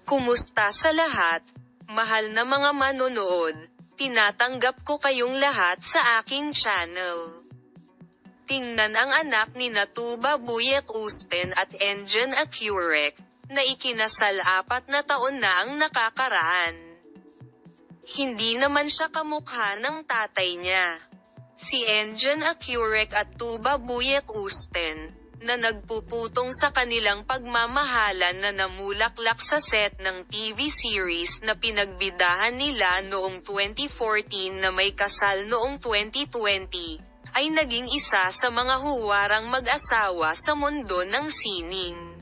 Kumusta sa lahat? Mahal na mga manonood, tinatanggap ko kayong lahat sa aking channel. Tingnan ang anak ni Tuba Buick-Usten at Engin Acurek, na ikinasal 4 na taon na ang nakakaraan. Hindi naman siya kamukha ng tatay niya. Si Engin Acurek at Tuba Buick-Usten, na nagpuputong sa kanilang pagmamahalan na namulaklak sa set ng TV series na pinagbidahan nila noong 2014 na may kasal noong 2020, ay naging isa sa mga huwarang mag-asawa sa mundo ng sining.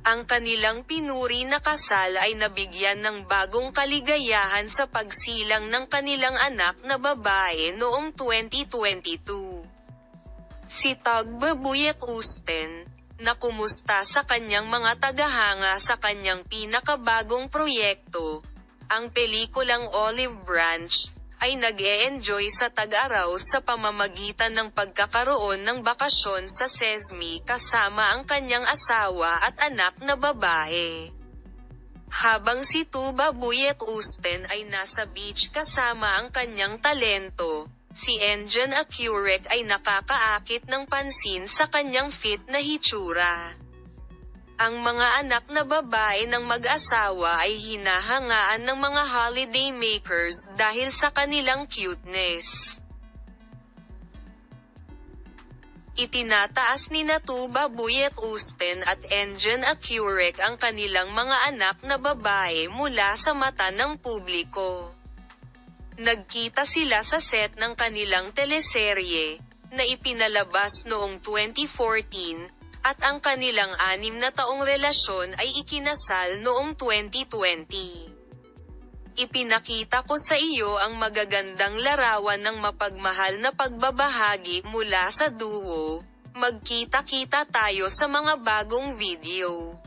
Ang kanilang pinuri na kasal ay nabigyan ng bagong kaligayahan sa pagsilang ng kanilang anak na babae noong 2022. Si Tuba Buick-Usten, na kumusta sa kanyang mga tagahanga sa kanyang pinakabagong proyekto, ang pelikulang Olive Branch, ay nag-e-enjoy sa tag-araw sa pamamagitan ng pagkakaroon ng bakasyon sa Sesame kasama ang kanyang asawa at anak na babae. Habang si Tuba Buick-Usten ay nasa beach kasama ang kanyang talento, si Engin Acurek ay nakakaakit ng pansin sa kanyang fit na hitsura. Ang mga anak na babae ng mag-asawa ay hinahangaan ng mga holiday makers dahil sa kanilang cuteness. Itinataas ni Tuba Buick-Usten at Engin Acurek ang kanilang mga anak na babae mula sa mata ng publiko. Nagkita sila sa set ng kanilang teleserye, na ipinalabas noong 2014, at ang kanilang 6 na taong relasyon ay ikinasal noong 2020. Ipinakita ko sa iyo ang magagandang larawan ng mapagmahal na pagbabahagi mula sa duo. Magkita-kita tayo sa mga bagong video.